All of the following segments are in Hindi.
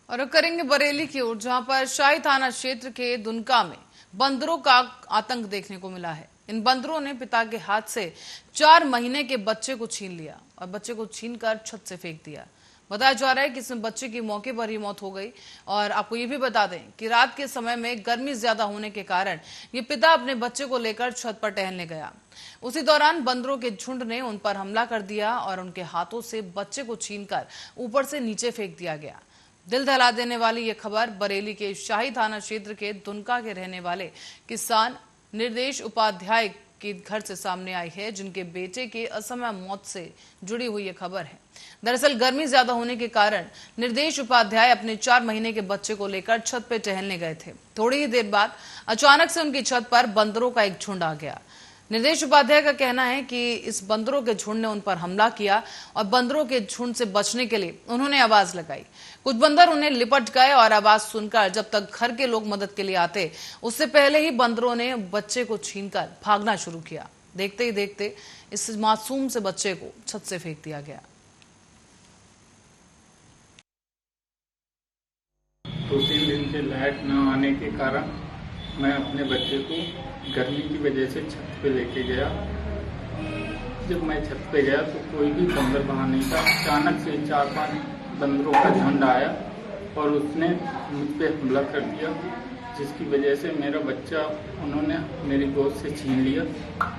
और अब करेंगे बरेली की ओर, जहां पर शाही थाना क्षेत्र के दुनका में बंदरों का आतंक देखने को मिला है। इन बंदरों ने पिता के हाथ से 4 महीने के बच्चे को छीन लिया और बच्चे को छीनकर छत से फेंक दिया। बताया जा रहा है कि इसमें बच्चे की मौके पर ही मौत हो गई। और आपको ये भी बता दें कि रात के समय में गर्मी ज्यादा होने के कारण ये पिता अपने बच्चे को लेकर छत पर टहलने गया। उसी दौरान बंदरों के झुंड ने उन पर हमला कर दिया और उनके हाथों से बच्चे को छीनकर ऊपर से नीचे फेंक दिया गया। दिल दहला देने वाली यह खबर बरेली के शाही थाना क्षेत्र के दुनका के रहने वाले किसान निर्देश उपाध्याय के घर से सामने आई है, जिनके बेटे के असमय मौत से जुड़ी हुई यह खबर है। दरअसल गर्मी ज्यादा होने के कारण निर्देश उपाध्याय अपने 4 महीने के बच्चे को लेकर छत पर टहलने गए थे। थोड़ी ही देर बाद अचानक से उनकी छत पर बंदरों का एक झुंड आ गया। निर्देश उपाध्याय का कहना है कि इस बंदरों के झुंड ने उन पर हमला किया और बंदरों के झुंड से बचने के लिए उन्होंने आवाज लगाई। कुछ बंदर उन्हें लिपट गए और आवाज सुनकर जब तक घर के लोग मदद के लिए आते, उससे पहले ही बंदरों ने बच्चे को छीनकर भागना शुरू किया। देखते ही देखते इस मासूम से बच्चे को छत से फेंक दिया गया। 2-3 दिन से लाइट न आने के कारण मैं अपने बच्चे को गर्मी की वजह से छत पे लेके गया। जब मैं छत पे गया तो कोई भी बंदर वहाँ नहीं था। अचानक से 4-5 बंदरों का झुंड आया और उसने मुझ पे हमला कर दिया, जिसकी वजह से मेरा बच्चा उन्होंने मेरी गोद से छीन लिया।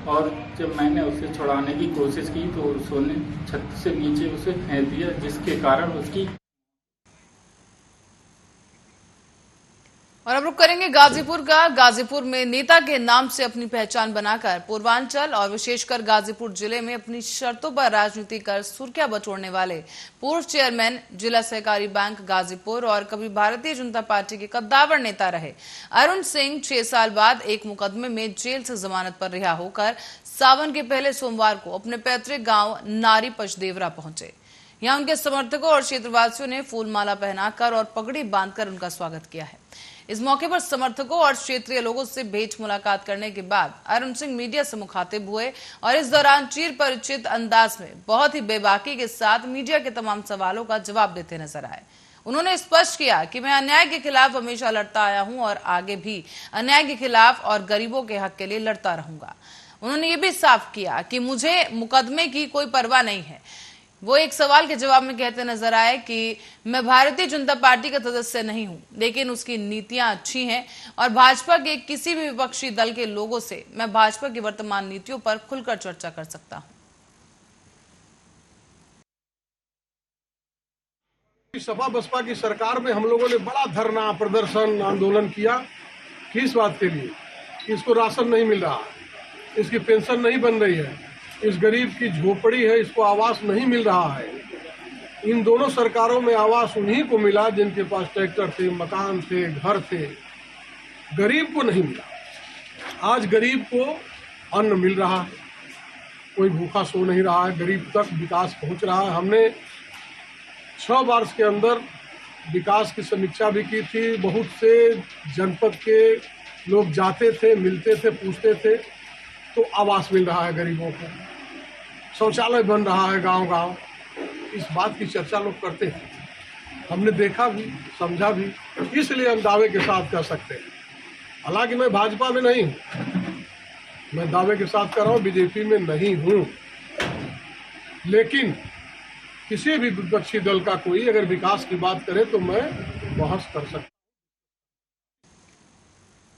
और जब मैंने उसे छुड़ाने की कोशिश की तो उसने छत से नीचे उसे फेंक दिया, जिसके कारण उसकी। और अब रुक करेंगे गाजीपुर का। गाजीपुर में नेता के नाम से अपनी पहचान बनाकर पूर्वांचल और विशेषकर गाजीपुर जिले में अपनी शर्तों पर राजनीति कर सुर्खियां बटोरने वाले पूर्व चेयरमैन जिला सहकारी बैंक गाजीपुर और कभी भारतीय जनता पार्टी के कद्दावर नेता रहे अरुण सिंह 6 साल बाद एक मुकदमे में जेल से जमानत पर रिहा होकर सावन के पहले सोमवार को अपने पैतृक गांव नारी पचदेवरा पहुंचे। यहां उनके समर्थकों और क्षेत्रवासियों ने फूलमाला पहनाकर और पगड़ी बांधकर उनका स्वागत किया है। इस मौके पर समर्थकों और क्षेत्रीय लोगों से भेंट मुलाकात करने के बाद अरुण सिंह मीडिया से मुखातिब हुए और इस दौरान चिर परिचित अंदाज में बहुत ही बेबाकी के साथ मीडिया के तमाम सवालों का जवाब देते नजर आए। उन्होंने स्पष्ट किया कि मैं अन्याय के खिलाफ हमेशा लड़ता आया हूं और आगे भी अन्याय के खिलाफ और गरीबों के हक के लिए लड़ता रहूंगा। उन्होंने ये भी साफ किया कि मुझे मुकदमे की कोई परवाह नहीं है। वो एक सवाल के जवाब में कहते नजर आए कि मैं भारतीय जनता पार्टी का सदस्य नहीं हूं, लेकिन उसकी नीतियां अच्छी हैं और भाजपा के किसी भी विपक्षी दल के लोगों से मैं भाजपा की वर्तमान नीतियों पर खुलकर चर्चा कर सकता हूं। सपा बसपा की सरकार में हम लोगों ने बड़ा धरना प्रदर्शन आंदोलन किया। किस बात के लिए? इसको राशन नहीं मिल रहा, इसकी पेंशन नहीं बन रही है, इस गरीब की झोपड़ी है, इसको आवास नहीं मिल रहा है। इन दोनों सरकारों में आवास उन्हीं को मिला जिनके पास ट्रैक्टर थे, मकान थे, घर थे। गरीब को नहीं मिला। आज गरीब को अन्न मिल रहा है, कोई भूखा सो नहीं रहा है, गरीब तक विकास पहुंच रहा है। हमने 6 वर्ष के अंदर विकास की समीक्षा भी की थी। बहुत से जनपद के लोग जाते थे, मिलते थे, पूछते थे, तो आवास मिल रहा है गरीबों को, शौचालय बन रहा है गांव-गांव। इस बात की चर्चा लोग करते हैं, हमने देखा भी, समझा भी, इसलिए हम दावे के साथ कह सकते हैं। हालांकि मैं भाजपा में नहीं हूँ, मैं दावे के साथ कर रहा हूँ बीजेपी में नहीं हूँ, लेकिन किसी भी विपक्षी दल का कोई अगर विकास की बात करे तो मैं बहस कर सकता हूँ।